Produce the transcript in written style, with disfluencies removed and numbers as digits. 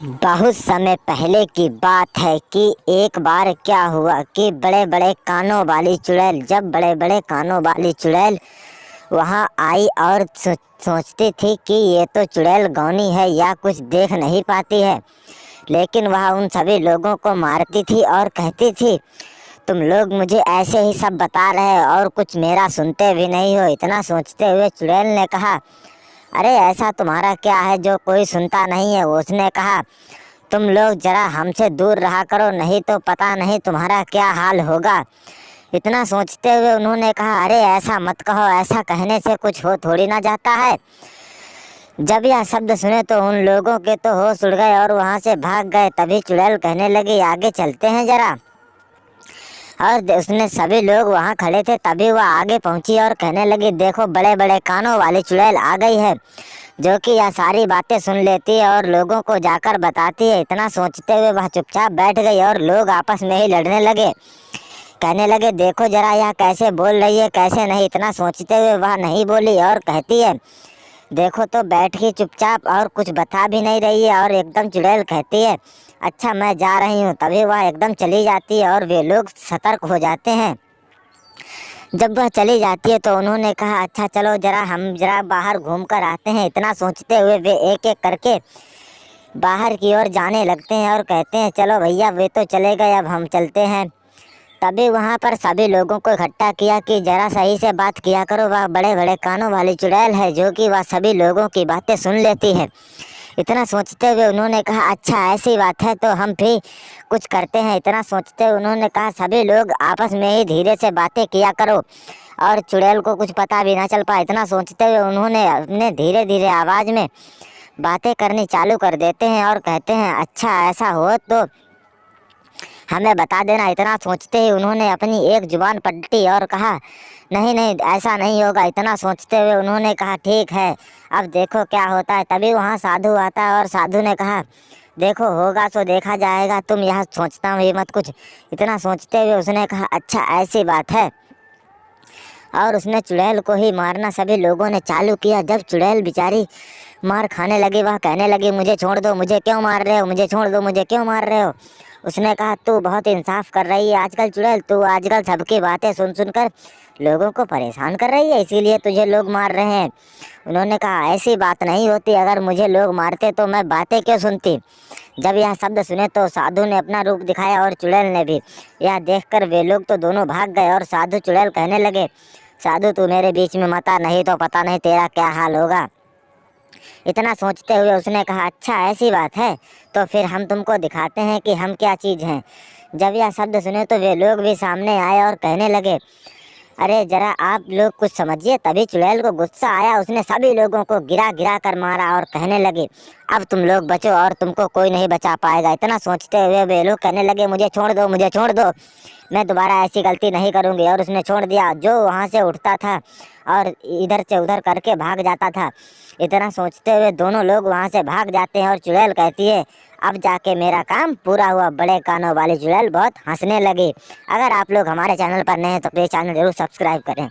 बहुत समय पहले की बात है कि एक बार क्या हुआ कि बड़े बड़े कानों वाली चुड़ैल जब बड़े बड़े कानों वाली चुड़ैल वहाँ आई और सोचती थी कि ये तो चुड़ैल गौनी है या कुछ देख नहीं पाती है। लेकिन वह उन सभी लोगों को मारती थी और कहती थी, तुम लोग मुझे ऐसे ही सब बता रहे हो और कुछ मेरा सुनते भी नहीं हो। इतना सोचते हुए चुड़ैल ने कहा, अरे ऐसा तुम्हारा क्या है जो कोई सुनता नहीं है। उसने कहा, तुम लोग जरा हमसे दूर रहा करो, नहीं तो पता नहीं तुम्हारा क्या हाल होगा। इतना सोचते हुए उन्होंने कहा, अरे ऐसा मत कहो, ऐसा कहने से कुछ हो थोड़ी ना जाता है। जब यह शब्द सुने तो उन लोगों के तो होश उड़ गए और वहां से भाग गए। तभी चुड़ैल कहने लगी, आगे चलते हैं जरा। और उसने सभी लोग वहां खड़े थे, तभी वह आगे पहुंची और कहने लगी, देखो बड़े बड़े कानों वाली चुड़ैल आ गई है, जो कि यह सारी बातें सुन लेती है और लोगों को जाकर बताती है। इतना सोचते हुए वह चुपचाप बैठ गई और लोग आपस में ही लड़ने लगे। कहने लगे, देखो जरा यह कैसे बोल रही है, कैसे नहीं। इतना सोचते हुए वह नहीं बोली और कहती है, देखो तो बैठ के चुपचाप और कुछ बता भी नहीं रही है। और एकदम चुड़ैल कहती है, अच्छा मैं जा रही हूँ। तभी वह एकदम चली जाती है और वे लोग सतर्क हो जाते हैं। जब वह चली जाती है तो उन्होंने कहा, अच्छा चलो जरा हम जरा बाहर घूम कर आते हैं। इतना सोचते हुए वे एक एक करके बाहर की ओर जाने लगते हैं और कहते हैं, चलो भैया वे तो चले गए, अब हम चलते हैं। तभी वहाँ पर सभी लोगों को इकट्ठा किया कि जरा सही से बात किया करो, वह बड़े बड़े कानों वाली चुड़ैल है जो कि वह सभी लोगों की बातें सुन लेती है। इतना सोचते हुए उन्होंने कहा, अच्छा ऐसी बात है तो हम भी कुछ करते हैं। इतना सोचते हुए उन्होंने कहा, सभी लोग आपस में ही धीरे से बातें किया करो और चुड़ैल को कुछ पता भी ना चल पाए। इतना सोचते हुए उन्होंने अपने धीरे धीरे आवाज़ में बातें करनी चालू कर देते हैं और कहते हैं, अच्छा ऐसा हो तो हमें बता देना। इतना सोचते ही उन्होंने अपनी एक जुबान पलटी और कहा, नहीं नहीं ऐसा नहीं होगा। इतना सोचते हुए उन्होंने कहा, ठीक है अब देखो क्या होता है। तभी वहाँ साधु आता है और साधु ने कहा, देखो होगा तो देखा जाएगा, तुम यह सोचता ही मत कुछ। इतना सोचते हुए उसने कहा, अच्छा ऐसी बात है। और उसने चुड़ैल को ही मारना सभी लोगों ने चालू किया। जब चुड़ैल बेचारी मार खाने लगी, वह कहने लगी, मुझे छोड़ दो, मुझे क्यों मार रहे हो, मुझे छोड़ दो, मुझे क्यों मार रहे हो। उसने कहा, तू बहुत इंसाफ कर रही है आजकल चुड़ैल, तू आजकल सबकी बातें सुन सुनकर लोगों को परेशान कर रही है, इसीलिए तुझे लोग मार रहे हैं। उन्होंने कहा, ऐसी बात नहीं होती, अगर मुझे लोग मारते तो मैं बातें क्यों सुनती। जब यह शब्द सुने तो साधु ने अपना रूप दिखाया और चुड़ैल ने भी। यह देखकर वे लोग तो दोनों भाग गए और साधु चुड़ैल कहने लगे, साधु तू मेरे बीच में मत आ, नहीं तो पता नहीं तेरा क्या हाल होगा। इतना सोचते हुए उसने कहा, अच्छा ऐसी बात है तो फिर हम तुमको दिखाते हैं कि हम क्या चीज़ हैं। जब यह शब्द सुने तो वे लोग भी सामने आए और कहने लगे, अरे जरा आप लोग कुछ समझिए। तभी चुड़ैल को गुस्सा आया, उसने सभी लोगों को गिरा गिरा कर मारा और कहने लगे, अब तुम लोग बचो और तुमको कोई नहीं बचा पाएगा। इतना सोचते हुए वे लोग कहने लगे, मुझे छोड़ दो, मुझे छोड़ दो, मैं दोबारा ऐसी गलती नहीं करूँगी। और उसने छोड़ दिया। जो वहाँ से उठता था और इधर से उधर करके भाग जाता था। इतना सोचते हुए दोनों लोग वहाँ से भाग जाते हैं और चुड़ैल कहती है, अब जाके मेरा काम पूरा हुआ। बड़े कानों वाली चुड़ैल बहुत हंसने लगी। अगर आप लोग हमारे चैनल पर नए हैं तो प्लीज़ चैनल जरूर सब्सक्राइब करें।